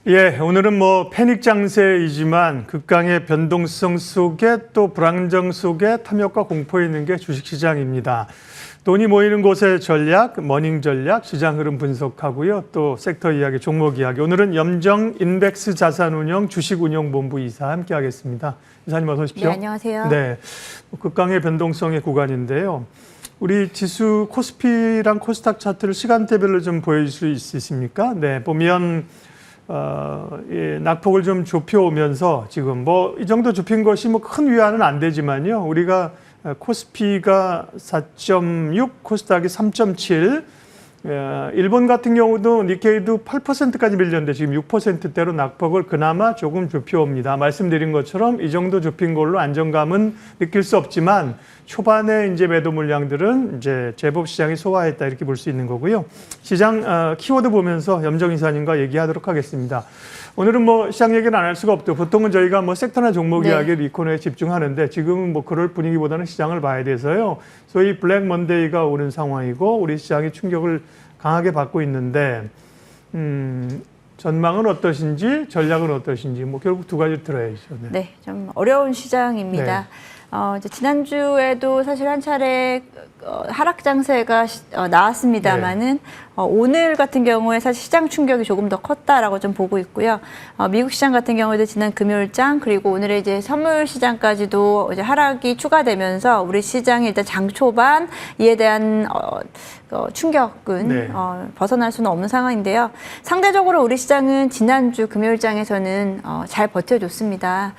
예, 오늘은 패닉 장세이지만 극강의 변동성 속에 또 불안정 속에 탐욕과 공포에 있는 게 주식시장입니다. 돈이 모이는 곳의 전략, 머닝 전략, 시장 흐름 분석하고요. 또 섹터 이야기, 종목 이야기. 오늘은 염정 인덱스 자산운용 주식운용본부 이사 함께하겠습니다. 이사님 어서 오십시오. 네, 안녕하세요. 네, 극강의 변동성의 구간인데요. 우리 지수 코스피랑 코스닥 차트를 시간대별로 좀 보여줄 수 있으십니까? 네, 보면 예, 낙폭을 좀 좁혀오면서 지금 이 정도 좁힌 것이 큰 위안은 안 되지만요. 우리가 코스피가 4.6, 코스닥이 3.7, 일본 같은 경우도 니케이도 8%까지 밀렸는데 지금 6%대로 낙폭을 그나마 조금 좁혀옵니다. 말씀드린 것처럼 이 정도 좁힌 걸로 안정감은 느낄 수 없지만 초반에 이제 매도 물량들은 이제 제법 시장이 소화했다 이렇게 볼 수 있는 거고요. 시장 키워드 보면서 염정 이사님과 얘기하도록 하겠습니다. 오늘은 시장 얘기는 안 할 수가 없죠. 보통은 저희가 섹터나 종목 이야기를 이 코너에 집중하는데 지금은 그럴 분위기보다는 시장을 봐야 돼서요. 소위 블랙 먼데이가 오는 상황이고 우리 시장이 충격을 강하게 받고 있는데 전망은 어떠신지 전략은 어떠신지 결국 두 가지를 들어야죠. 네, 좀 어려운 시장입니다. 네. 이제 지난주에도 사실 한 차례 하락 장세가 나왔습니다만은 오늘 같은 경우에 사실 시장 충격이 조금 더 컸다라고 좀 보고 있고요. 미국 시장 같은 경우에도 지난 금요일장 그리고 오늘의 이제 선물 시장까지도 이제 하락이 추가되면서 우리 시장이 일단 장 초반 이에 대한 충격은 벗어날 수는 없는 상황인데요. 상대적으로 우리 시장은 지난주 금요일장에서는 잘 버텨줬습니다.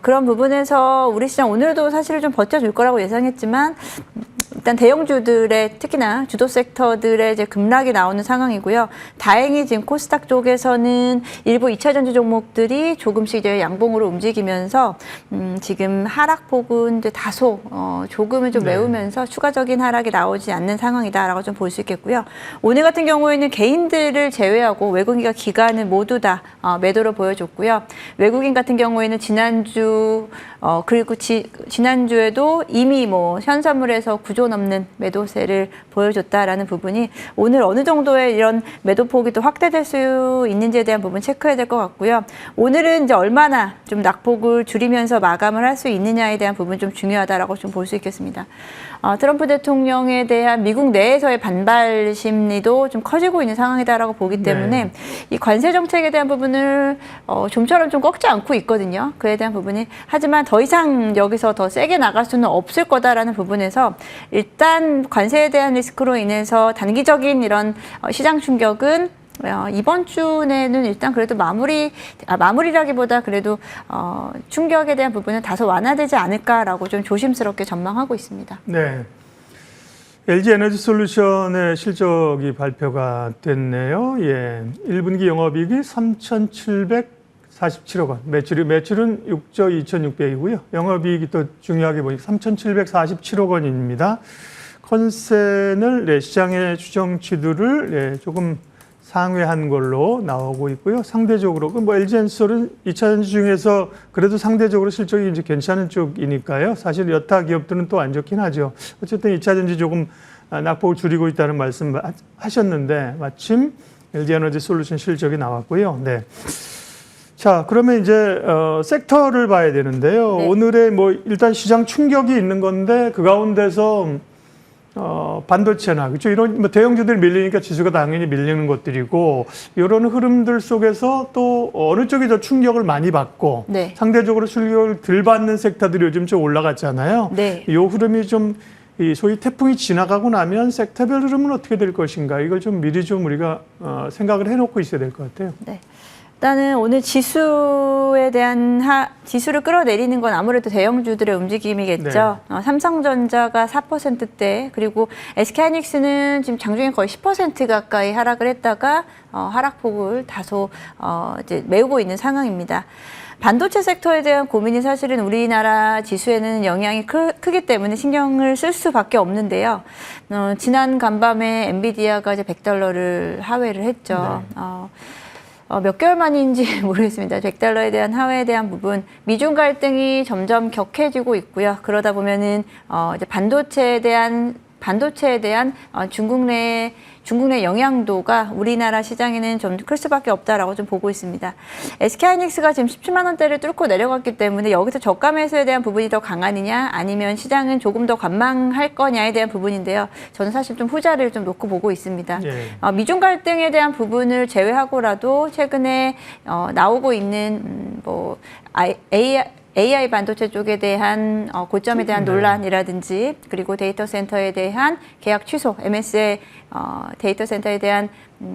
그런 부분에서 우리 시장 오늘도 사실 좀 버텨줄 거라고 예상했지만 일단 대형주들의 특히나 주도 섹터들의 이제 급락이 나오는 상황이고요. 다행히 지금 코스닥 쪽에서는 일부 2차 전지 종목들이 조금씩 이제 양봉으로 움직이면서 지금 하락폭은 이제 다소 조금은 좀 메우면서 추가적인 하락이 나오지 않는 상황이다라고 좀 볼 수 있겠고요. 오늘 같은 경우에는 개인들을 제외하고 외국인과 기관은 모두 다 매도로 보여줬고요. 외국인 같은 경우에는 지난주 그리고 지난주에도 이미 현선물에서 구조 넘는 매도세를 보여줬다라는 부분이 오늘 어느 정도의 이런 매도폭이 또 확대될 수 있는지에 대한 부분 체크해야 될 것 같고요. 오늘은 이제 얼마나 좀 낙폭을 줄이면서 마감을 할 수 있느냐에 대한 부분 좀 중요하다라고 좀 볼 수 있겠습니다. 트럼프 대통령에 대한 미국 내에서의 반발 심리도 좀 커지고 있는 상황이다라고 보기 때문에 이 관세 정책에 대한 부분을 좀처럼 좀 꺾지 않고 있거든요. 그에 대한 부분이 하지만 더 이상 여기서 더 세게 나갈 수는 없을 거다라는 부분에서 일단 관세에 대한 리스크로 인해서 단기적인 이런 시장 충격은 이번 주 내는 일단 그래도 마무리라기보다 그래도 충격에 대한 부분은 다소 완화되지 않을까라고 좀 조심스럽게 전망하고 있습니다. 네. LG 에너지 솔루션의 실적이 발표가 됐네요. 예. 1분기 영업이익이 3,747억 원. 매출은 6조 2,600이고요. 영업이익이 또 중요하게 보니까 3,747억 원입니다. 컨센을 시장의 추정치들을 조금 상회한 걸로 나오고 있고요. 상대적으로 LG엔솔은 2차 전지 중에서 그래도 상대적으로 실적이 이제 괜찮은 쪽이니까요. 사실 여타 기업들은 또 안 좋긴 하죠. 어쨌든 2차 전지 조금 낙폭을 줄이고 있다는 말씀 하셨는데 마침 LG에너지 솔루션 실적이 나왔고요. 네. 자, 그러면 이제 섹터를 봐야 되는데요. 네. 오늘의 일단 시장 충격이 있는 건데 그 가운데서 반도체나 그렇죠. 이런 대형주들이 밀리니까 지수가 당연히 밀리는 것들이고 이런 흐름들 속에서 또 어느 쪽이 더 충격을 많이 받고 상대적으로 충격을 덜 받는 섹터들이 요즘 좀 올라갔잖아요. 이 흐름이 좀 소위 태풍이 지나가고 나면 섹터별 흐름은 어떻게 될 것인가 이걸 좀 미리 좀 우리가 생각을 해놓고 있어야 될 것 같아요. 네. 일단은 오늘 지수에 대한 지수를 끌어내리는 건 아무래도 대형주들의 움직임이겠죠. 삼성전자가 4%대 그리고 SK하이닉스는 지금 장중에 거의 10% 가까이 하락을 했다가 하락폭을 다소 이제 메우고 있는 상황입니다. 반도체 섹터에 대한 고민이 사실은 우리나라 지수에는 영향이 크기 때문에 신경을 쓸 수밖에 없는데요. 지난 간밤에 엔비디아가 이제 $100를 하회를 했죠. 몇 개월 만인지 모르겠습니다. $100에 대한 하회에 대한 부분, 미중 갈등이 점점 격해지고 있고요. 그러다 보면은 이제 반도체에 대한 반도체에 대한 중국 내 영향도가 우리나라 시장에는 좀 클 수밖에 없다라고 좀 보고 있습니다. SK하이닉스가 지금 17만 원대를 뚫고 내려갔기 때문에 여기서 저가 매수에 대한 부분이 더 강하느냐 아니면 시장은 조금 더 관망할 거냐에 대한 부분인데요. 저는 사실 좀 후자를 좀 놓고 보고 있습니다. 예. 미중 갈등에 대한 부분을 제외하고라도 최근에 나오고 있는 AI 반도체 쪽에 대한 고점에 대한 논란이라든지 그리고 데이터 센터에 대한 계약 취소, MS의 데이터 센터에 대한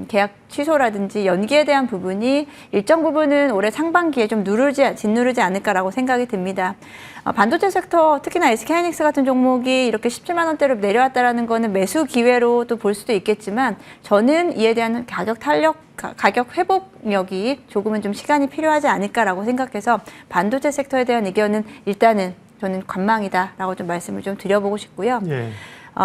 계약 취소라든지 연기에 대한 부분이 일정 부분은 올해 상반기에 좀 짓누르지 않을까라고 생각이 듭니다. 반도체 섹터, 특히나 SK하이닉스 같은 종목이 이렇게 17만 원대로 내려왔다라는 거는 매수 기회로 또 볼 수도 있겠지만 저는 이에 대한 가격 회복력이 조금은 좀 시간이 필요하지 않을까라고 생각해서 반도체 섹터에 대한 의견은 일단은 저는 관망이다라고 좀 말씀을 좀 드려보고 싶고요. 예.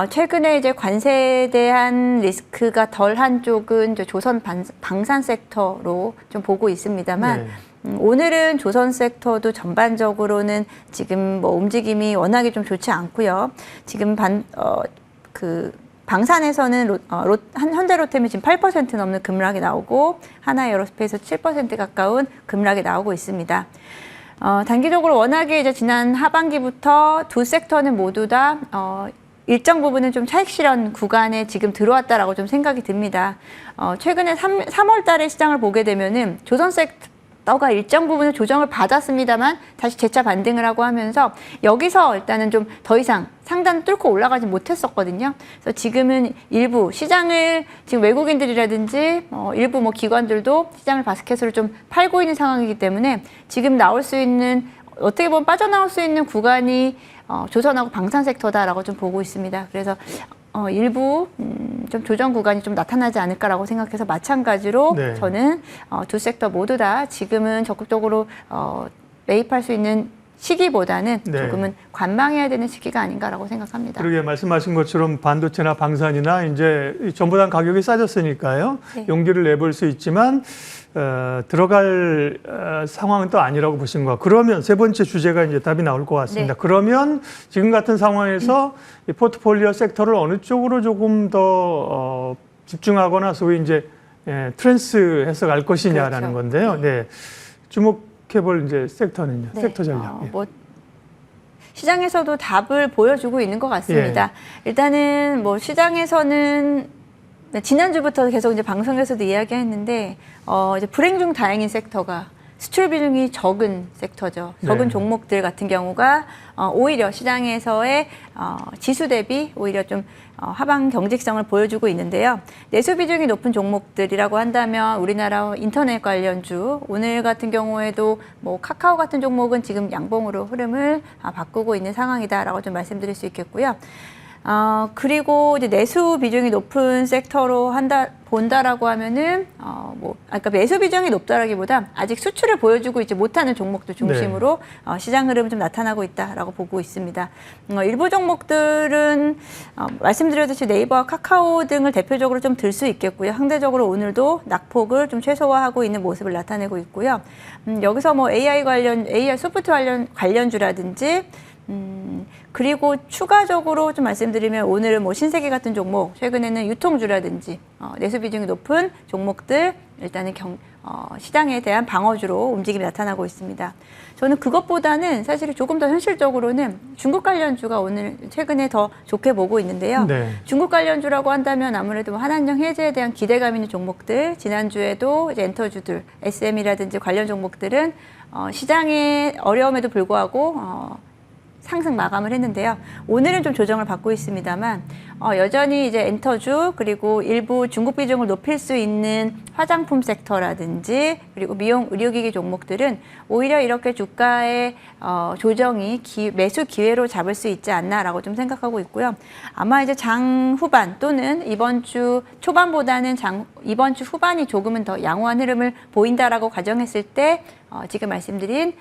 최근에 이제 관세에 대한 리스크가 덜한 쪽은 이제 조선 방산 sek터로 좀 보고 있습니다만 오늘은 조선 섹터도 전반적으로는 지금 뭐 움직임이 워낙에 좀 좋지 않고요. 지금 방산에서는 현대로템이 지금 8% 넘는 급락이 나오고 하나에어로스페이스 7% 가까운 급락이 나오고 있습니다. 단기적으로 워낙에 이제 지난 하반기부터 두 섹터는 모두 다 일정 부분은 좀 차익 실현 구간에 지금 들어왔다라고 좀 생각이 듭니다. 최근에 3월 달에 시장을 보게 되면은 조선 섹터가 일정 부분을 조정을 받았습니다만 다시 재차 반등을 하고 하면서 여기서 일단은 좀 더 이상 상단을 뚫고 올라가지 못했었거든요. 그래서 지금은 일부 시장을 지금 외국인들이라든지 일부 뭐 기관들도 시장을 바스켓으로 좀 팔고 있는 상황이기 때문에 지금 나올 수 있는 어떻게 보면 빠져나올 수 있는 구간이 조선하고 방산 섹터다라고 좀 보고 있습니다. 그래서 일부 좀 조정 구간이 좀 나타나지 않을까라고 생각해서 마찬가지로 네. 저는 두 섹터 모두 다 지금은 적극적으로 매입할 수 있는 시기보다는 네. 조금은 관망해야 되는 시기가 아닌가라고 생각합니다. 그러게 말씀하신 것처럼 반도체나 방산이나 이제 전부 다 가격이 싸졌으니까요. 네. 용기를 내볼 수 있지만 들어갈 상황은 또 아니라고 보신 거. 그러면 세 번째 주제가 이제 답이 나올 것 같습니다. 네. 그러면 지금 같은 상황에서 이 포트폴리오 섹터를 어느 쪽으로 조금 더 집중하거나 소위 이제 트랜스해서 갈 것이냐라는 그렇죠. 건데요. 네. 주목해볼 이제 섹터는요. 네. 섹터 전략. 시장에서도 답을 보여주고 있는 것 같습니다. 일단은 뭐 시장에서는 지난주부터 계속 이제 방송에서도 이야기했는데 이제 불행 중 다행인 섹터가 수출 비중이 적은 섹터죠. 적은 네. 종목들 같은 경우가 오히려 시장에서의 지수 대비 오히려 좀 하방 경직성을 보여주고 있는데요. 내수 비중이 높은 종목들이라고 한다면 우리나라 인터넷 관련주, 오늘 같은 경우에도 뭐 카카오 같은 종목은 지금 양봉으로 흐름을 바꾸고 있는 상황이다라고 좀 말씀드릴 수 있겠고요. 그리고 이제 내수 비중이 높은 섹터로 본다라고 하면은, 그러니까 매수 비중이 높다라기보다 아직 수출을 보여주고 있지 못하는 종목들 중심으로 시장 흐름이 좀 나타나고 있다라고 보고 있습니다. 일부 종목들은, 말씀드렸듯이 네이버와 카카오 등을 대표적으로 좀 들 수 있겠고요. 상대적으로 오늘도 낙폭을 좀 최소화하고 있는 모습을 나타내고 있고요. 여기서 뭐 AI 소프트 관련주라든지, 그리고 추가적으로 좀 말씀드리면 오늘은 뭐 신세계 같은 종목, 최근에는 유통주라든지 내수 비중이 높은 종목들 일단은 시장에 대한 방어주로 움직임이 나타나고 있습니다. 저는 그것보다는 사실 조금 더 현실적으로는 중국 관련주가 오늘 최근에 더 좋게 보고 있는데요. 네. 중국 관련주라고 한다면 아무래도 한한령 해제에 대한 기대감 있는 종목들, 지난주에도 이제 엔터주들, SM이라든지 관련 종목들은 시장의 어려움에도 불구하고 상승 마감을 했는데요. 오늘은 좀 조정을 받고 있습니다만 여전히 이제 엔터주 그리고 일부 중국 비중을 높일 수 있는 화장품 섹터라든지 그리고 미용 의료기기 종목들은 오히려 이렇게 주가의 조정이 매수 기회로 잡을 수 있지 않나라고 좀 생각하고 있고요. 아마 이제 장 후반 또는 이번 주 초반보다는 이번 주 후반이 조금은 더 양호한 흐름을 보인다라고 가정했을 때 지금 말씀드린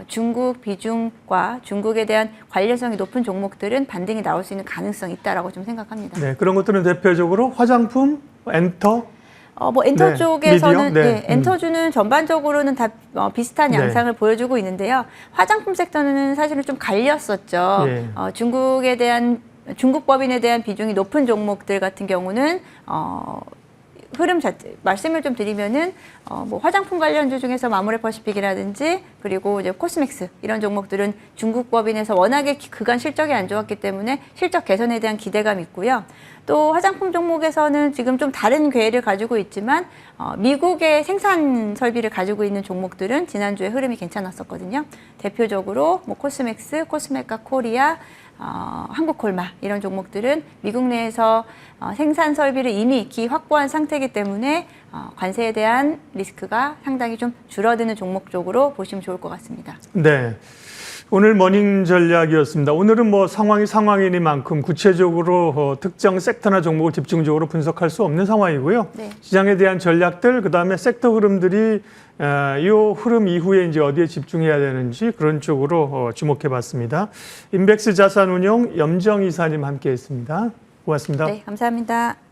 중국 비중과 중국에 대한 관련성이 높은 종목들은 반등이 나올 수 있는 가능성이 있다라고 좀 생각합니다. 네, 그런 것들은 대표적으로 화장품, 엔터, 엔터 네, 쪽에서는 미디어? 네. 엔터주는 전반적으로는 다 비슷한 양상을 보여주고 있는데요. 화장품 섹터는 사실은 좀 갈렸었죠. 예. 중국에 대한 중국 법인에 대한 비중이 높은 종목들 같은 경우는 흐름 자체 말씀을 좀 드리면은 뭐 화장품 관련주 중에서 마무레퍼시픽이라든지 그리고 이제 코스맥스 이런 종목들은 중국 법인에서 워낙에 그간 실적이 안 좋았기 때문에 실적 개선에 대한 기대감이 있고요. 또 화장품 종목에서는 지금 좀 다른 궤를 가지고 있지만 미국의 생산 설비를 가지고 있는 종목들은 지난주에 흐름이 괜찮았었거든요. 대표적으로 뭐 코스맥스, 코스메카 코리아, 한국콜마 이런 종목들은 미국 내에서 생산 설비를 이미 기 확보한 상태이기 때문에 관세에 대한 리스크가 상당히 좀 줄어드는 종목 쪽으로 보시면 좋을 것 같습니다. 네. 오늘 머닝 전략이었습니다. 오늘은 뭐 상황이 상황이니만큼 구체적으로 특정 섹터나 종목을 집중적으로 분석할 수 없는 상황이고요. 네. 시장에 대한 전략들, 그다음에 섹터 흐름들이 이 흐름 이후에 이제 어디에 집중해야 되는지 그런 쪽으로 주목해 봤습니다. 인백스 자산운용 염정 이사님 함께 했습니다. 고맙습니다. 네, 감사합니다.